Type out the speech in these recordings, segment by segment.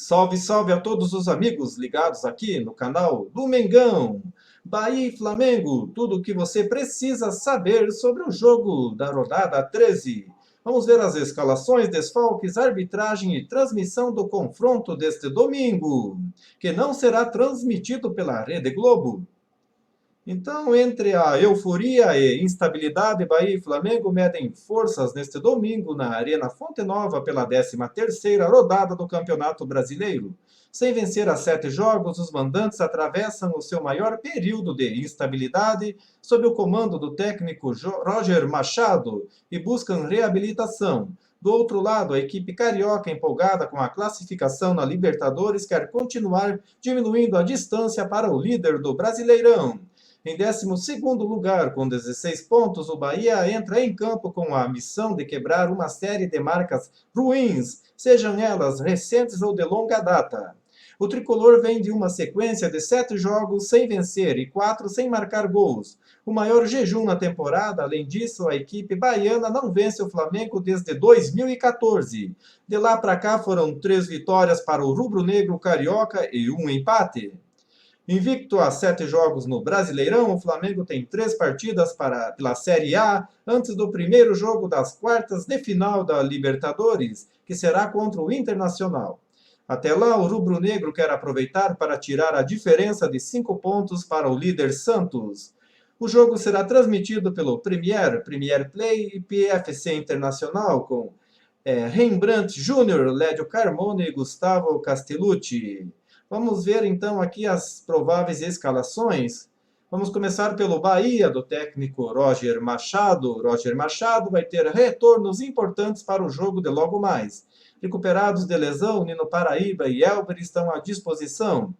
Salve, salve a todos os amigos ligados aqui no canal do Mengão. Bahia e Flamengo, tudo o que você precisa saber sobre o jogo da rodada 13. Vamos ver as escalações, desfalques, arbitragem e transmissão do confronto deste domingo, que não será transmitido pela Rede Globo. Então, entre a euforia e instabilidade, Bahia e Flamengo medem forças neste domingo na Arena Fonte Nova pela 13ª rodada do Campeonato Brasileiro. Sem vencer a 7 jogos, os mandantes atravessam o seu maior período de instabilidade sob o comando do técnico Roger Machado e buscam reabilitação. Do outro lado, a equipe carioca, empolgada com a classificação na Libertadores, quer continuar diminuindo a distância para o líder do Brasileirão. Em 12º lugar, com 16 pontos, o Bahia entra em campo com a missão de quebrar uma série de marcas ruins, sejam elas recentes ou de longa data. O tricolor vem de uma sequência de 7 jogos sem vencer e 4 sem marcar gols. O maior jejum na temporada. Além disso, a equipe baiana não vence o Flamengo desde 2014. De lá para cá foram 3 vitórias para o rubro-negro carioca e um empate. Invicto a 7 jogos no Brasileirão, o Flamengo tem 3 partidas pela Série A antes do primeiro jogo das quartas de final da Libertadores, que será contra o Internacional. Até lá, o rubro-negro quer aproveitar para tirar a diferença de 5 pontos para o líder Santos. O jogo será transmitido pelo Premier Play e PFC Internacional, com Rembrandt Júnior, Lédio Carmona e Gustavo Castellucci. Vamos ver então aqui as prováveis escalações. Vamos começar pelo Bahia, do técnico Roger Machado. Roger Machado vai ter retornos importantes para o jogo de logo mais. Recuperados de lesão, Nino Paraíba e Elber estão à disposição,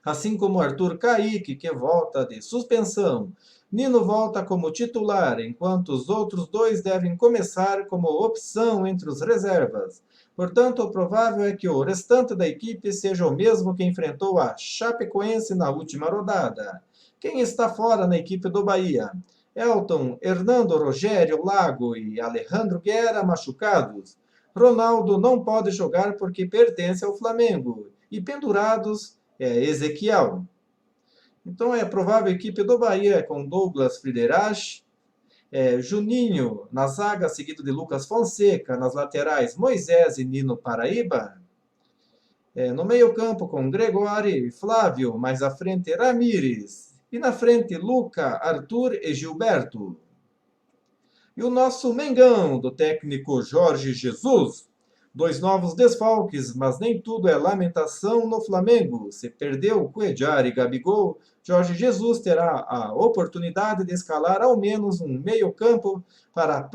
assim como Arthur Caíque, que volta de suspensão. Nino volta como titular, enquanto os outros dois devem começar como opção entre os reservas. Portanto, o provável é que o restante da equipe seja o mesmo que enfrentou a Chapecoense na última rodada. Quem está fora na equipe do Bahia? Elton, Hernando, Rogério, Lago e Alejandro Guerra machucados. Ronaldo não pode jogar porque pertence ao Flamengo. E pendurados Ezequiel. Então é provável a equipe do Bahia com Douglas Friderach, Juninho na zaga, seguido de Lucas Fonseca, nas laterais Moisés e Nino Paraíba. No meio-campo com Gregório e Flávio, mais à frente Ramires. E na frente Luca, Arthur e Gilberto. E o nosso Mengão, do técnico Jorge Jesus. 2 novos desfalques, mas nem tudo é lamentação no Flamengo. Se perdeu Cuéllar e Gabigol, Jorge Jesus terá a oportunidade de escalar ao menos um meio-campo para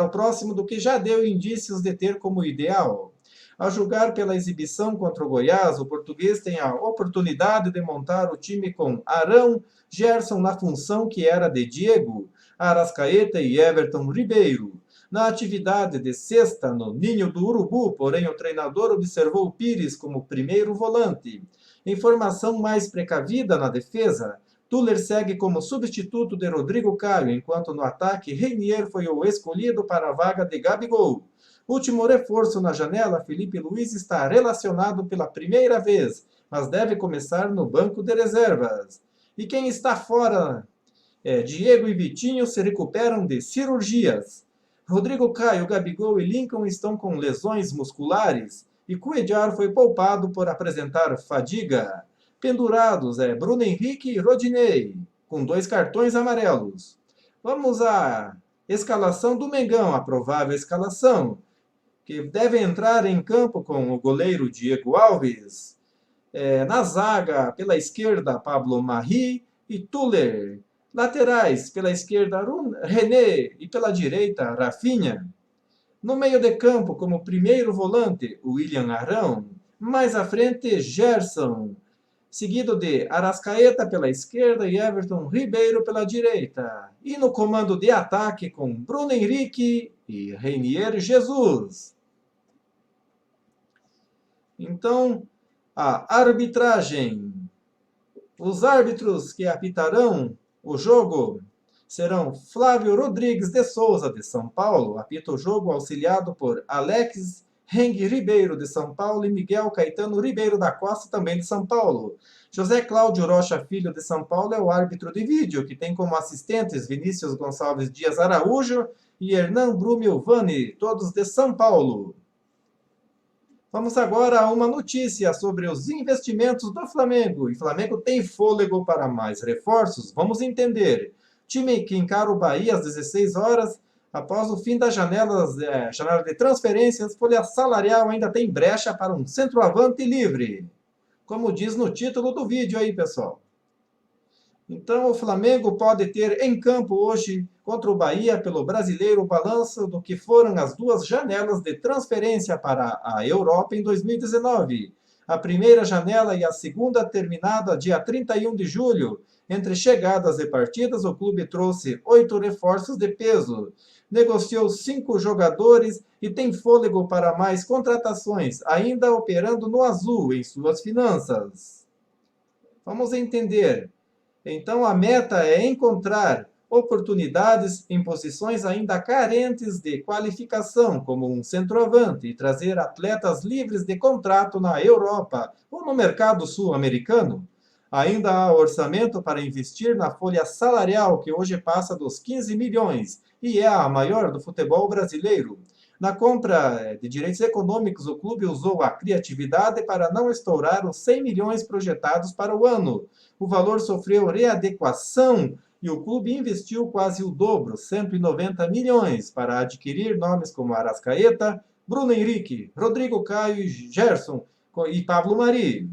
o próximo do que já deu indícios de ter como ideal. A julgar pela exibição contra o Goiás, o português tem a oportunidade de montar o time com Arão, Gerson na função que era de Diego, Arrascaeta e Everton Ribeiro. Na atividade de sexta, no Ninho do Urubu, porém, o treinador observou Pires como primeiro volante. Em formação mais precavida na defesa, Tuller segue como substituto de Rodrigo Caio, enquanto no ataque, Reinier foi o escolhido para a vaga de Gabigol. Último reforço na janela, Felipe Luiz está relacionado pela primeira vez, mas deve começar no banco de reservas. E quem está fora? Diego e Vitinho se recuperam de cirurgias. Rodrigo Caio, Gabigol e Lincoln estão com lesões musculares e Cuéllar foi poupado por apresentar fadiga. Pendurados Bruno Henrique e Rodinei, com 2 cartões amarelos. Vamos à escalação do Mengão, a provável escalação, que deve entrar em campo com o goleiro Diego Alves. Na zaga, pela esquerda, Pablo Marri e Tuller. Laterais, pela esquerda, René e pela direita, Rafinha. No meio de campo, como primeiro volante, William Arão. Mais à frente, Gerson. Seguido de Arrascaeta pela esquerda e Everton Ribeiro pela direita. E no comando de ataque com Bruno Henrique e Reinier Jesus. Então, a arbitragem. Os árbitros que apitarão o jogo serão Flávio Rodrigues de Souza, de São Paulo, apita o jogo auxiliado por Alex Hengue Ribeiro, de São Paulo, e Miguel Caetano Ribeiro da Costa, também de São Paulo. José Cláudio Rocha Filho, de São Paulo, é o árbitro de vídeo, que tem como assistentes Vinícius Gonçalves Dias Araújo e Hernan Brumilvani, todos de São Paulo. Vamos agora a uma notícia sobre os investimentos do Flamengo. E Flamengo tem fôlego para mais reforços? Vamos entender. Time que encara o Bahia às 16 horas, após o fim das janela de transferências, folha salarial ainda tem brecha para um centroavante livre. Como diz no título do vídeo aí, pessoal. Então, o Flamengo pode ter em campo hoje contra o Bahia pelo Brasileiro o balanço do que foram as duas janelas de transferência para a Europa em 2019. A primeira janela e a segunda terminada dia 31 de julho. Entre chegadas e partidas, o clube trouxe 8 reforços de peso. Negociou 5 jogadores e tem fôlego para mais contratações, ainda operando no azul em suas finanças. Vamos entender. Então, a meta é encontrar oportunidades em posições ainda carentes de qualificação, como um centroavante, e trazer atletas livres de contrato na Europa ou no mercado sul-americano. Ainda há orçamento para investir na folha salarial, que hoje passa dos 15 milhões, e é a maior do futebol brasileiro. Na compra de direitos econômicos, o clube usou a criatividade para não estourar os 100 milhões projetados para o ano. O valor sofreu readequação e o clube investiu quase o dobro, 190 milhões, para adquirir nomes como Arrascaeta, Bruno Henrique, Rodrigo Caio, Gerson e Pablo Mari.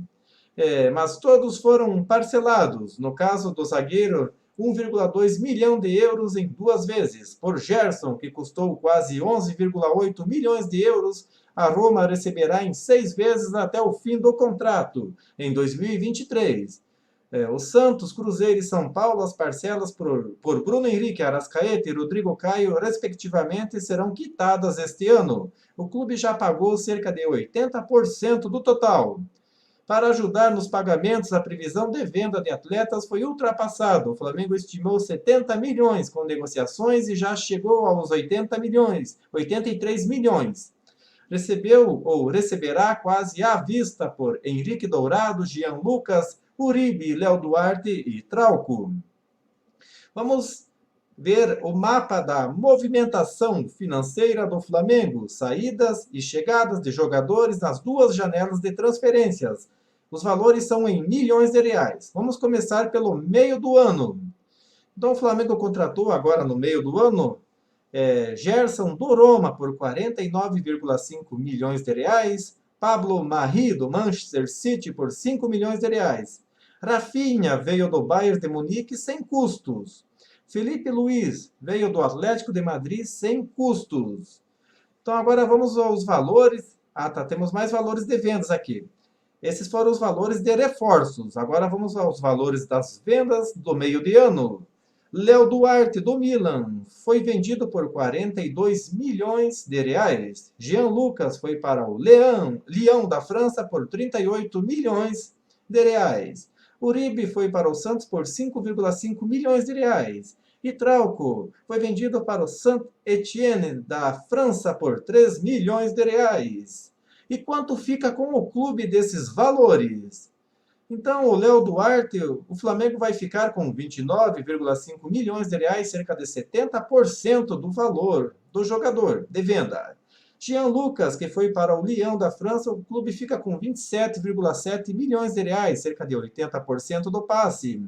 Mas todos foram parcelados. No caso do zagueiro, 1,2 milhão de euros em 2 vezes. Por Gerson, que custou quase 11,8 milhões de euros, a Roma receberá em 6 vezes até o fim do contrato, em 2023. O Santos, Cruzeiro e São Paulo, as parcelas por Bruno Henrique, Arrascaeta e Rodrigo Caio, respectivamente, serão quitadas este ano. O clube já pagou cerca de 80% do total. Para ajudar nos pagamentos, a previsão de venda de atletas foi ultrapassada. O Flamengo estimou 70 milhões com negociações e já chegou aos 83 milhões. Recebeu ou receberá quase à vista por Henrique Dourado, Jean Lucas, Uribe, Léo Duarte e Trauco. Vamos ver o mapa da movimentação financeira do Flamengo, saídas e chegadas de jogadores nas duas janelas de transferências. Os valores são em milhões de reais. Vamos começar pelo meio do ano. Então, o Flamengo contratou agora no meio do ano Gerson do Roma por 49,5 milhões de reais. Pablo Mari do Manchester City por 5 milhões de reais. Rafinha veio do Bayern de Munique sem custos. Felipe Luiz veio do Atlético de Madrid sem custos. Então agora vamos aos valores. Temos mais valores de vendas aqui. Esses foram os valores de reforços. Agora vamos aos valores das vendas do meio de ano. Léo Duarte, do Milan, foi vendido por 42 milhões de reais. Jean Lucas foi para o Lyon da França por 38 milhões de reais. Uribe foi para o Santos por 5,5 milhões de reais. E Trauco foi vendido para o Saint-Étienne da França por 3 milhões de reais. E quanto fica com o clube desses valores? Então, o Léo Duarte, o Flamengo vai ficar com 29,5 milhões de reais, cerca de 70% do valor do jogador de venda. Jean Lucas, que foi para o Lyon da França, o clube fica com 27,7 milhões de reais, cerca de 80% do passe.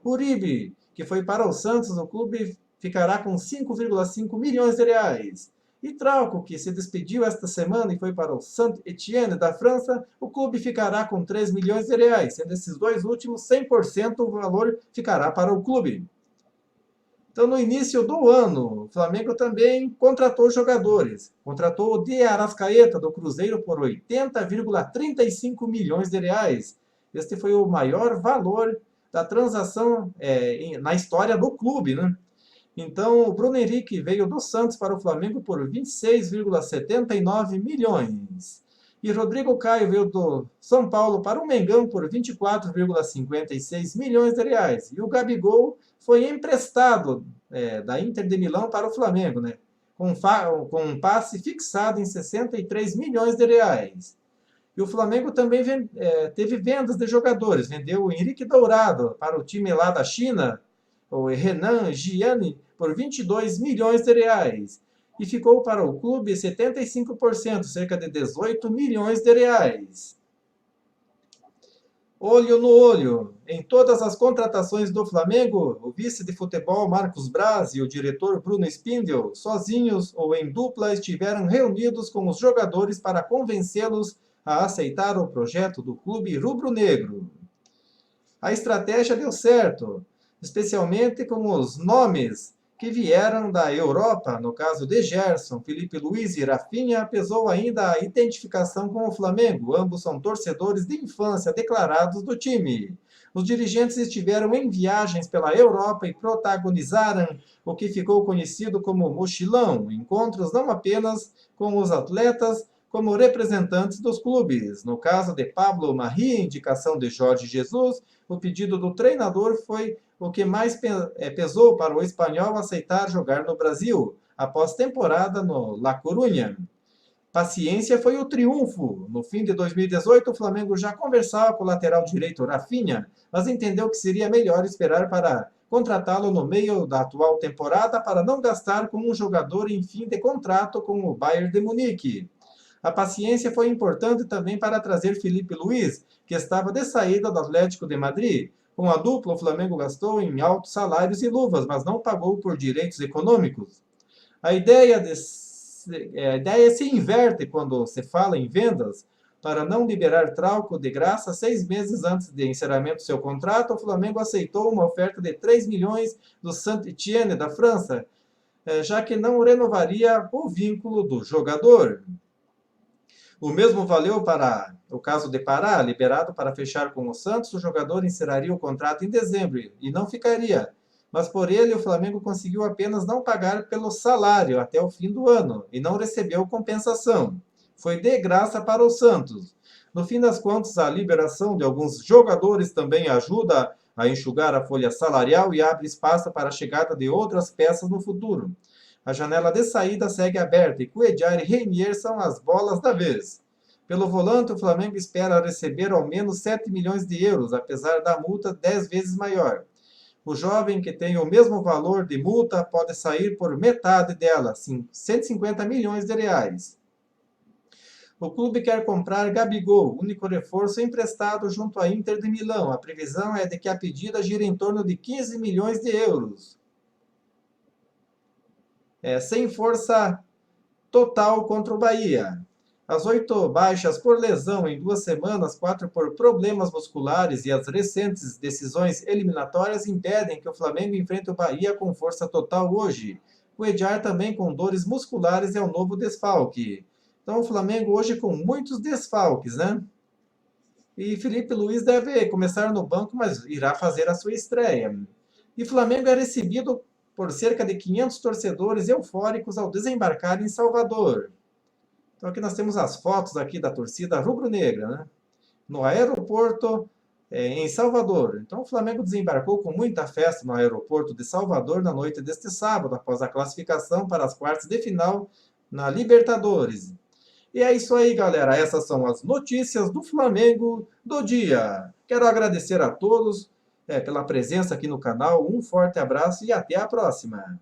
Uribe, que foi para o Santos, o clube ficará com 5,5 milhões de reais. E Trauco, que se despediu esta semana e foi para o Saint-Étienne da França, o clube ficará com 3 milhões de reais. Sendo esses dois últimos, 100% o valor ficará para o clube. Então, no início do ano, o Flamengo também contratou jogadores. Contratou o de Arrascaeta, do Cruzeiro, por 80,35 milhões de reais. Este foi o maior valor da transação na história do clube, né? Então, o Bruno Henrique veio do Santos para o Flamengo por 26,79 milhões. E Rodrigo Caio veio do São Paulo para o Mengão por 24,56 milhões de reais. E o Gabigol foi emprestado da Inter de Milão para o Flamengo, né? com um passe fixado em 63 milhões de reais. E o Flamengo também teve vendas de jogadores. Vendeu o Henrique Dourado para o time lá da China, o Renan Gianni, por 22 milhões de reais. E ficou para o clube 75%, cerca de 18 milhões de reais. Olho no olho. Em todas as contratações do Flamengo, o vice de futebol Marcos Braz e o diretor Bruno Spindel, sozinhos ou em dupla, estiveram reunidos com os jogadores para convencê-los a aceitar o projeto do clube rubro-negro. A estratégia deu certo, especialmente com os nomes que vieram da Europa. No caso de Gerson, Felipe Luiz e Rafinha, pesou ainda a identificação com o Flamengo. Ambos são torcedores de infância declarados do time. Os dirigentes estiveram em viagens pela Europa e protagonizaram o que ficou conhecido como mochilão, encontros não apenas com os atletas, como representantes dos clubes. No caso de Pablo Marri, indicação de Jorge Jesus, o pedido do treinador foi o que mais pesou para o espanhol aceitar jogar no Brasil, após temporada no La Coruña. Paciência foi o triunfo. No fim de 2018, o Flamengo já conversava com o lateral direito Rafinha, mas entendeu que seria melhor esperar para contratá-lo no meio da atual temporada para não gastar com um jogador em fim de contrato com o Bayern de Munique. A paciência foi importante também para trazer Felipe Luiz, que estava de saída do Atlético de Madrid. Com a dupla, o Flamengo gastou em altos salários e luvas, mas não pagou por direitos econômicos. A ideia se inverte quando se fala em vendas. Para não liberar Trauco de graça, 6 meses antes de encerramento do seu contrato, o Flamengo aceitou uma oferta de 3 milhões do Saint-Étienne, da França, já que não renovaria o vínculo do jogador. O mesmo valeu para o caso de Pará, liberado para fechar com o Santos, o jogador encerraria o contrato em dezembro e não ficaria. Mas por ele, o Flamengo conseguiu apenas não pagar pelo salário até o fim do ano e não recebeu compensação. Foi de graça para o Santos. No fim das contas, a liberação de alguns jogadores também ajuda a enxugar a folha salarial e abre espaço para a chegada de outras peças no futuro. A janela de saída segue aberta e Cuéllar e Reinier são as bolas da vez. Pelo volante, o Flamengo espera receber ao menos 7 milhões de euros, apesar da multa 10 vezes maior. O jovem, que tem o mesmo valor de multa, pode sair por metade dela, 150 milhões de reais. O clube quer comprar Gabigol, único reforço emprestado junto à Inter de Milão. A previsão é de que a pedida gira em torno de 15 milhões de euros. Sem força total contra o Bahia. As 8 baixas por lesão em 2 semanas, 4 por problemas musculares e as recentes decisões eliminatórias impedem que o Flamengo enfrente o Bahia com força total hoje. O Cuéllar também com dores musculares é o novo desfalque. Então o Flamengo hoje com muitos desfalques, né? E Felipe Luiz deve começar no banco, mas irá fazer a sua estreia. E o Flamengo é recebido por cerca de 500 torcedores eufóricos ao desembarcar em Salvador. Então aqui nós temos as fotos aqui da torcida rubro-negra, né? No aeroporto em Salvador. Então o Flamengo desembarcou com muita festa no aeroporto de Salvador na noite deste sábado, após a classificação para as quartas de final na Libertadores. E é isso aí, galera. Essas são as notícias do Flamengo do dia. Quero agradecer a todos pela presença aqui no canal. Um forte abraço e até a próxima.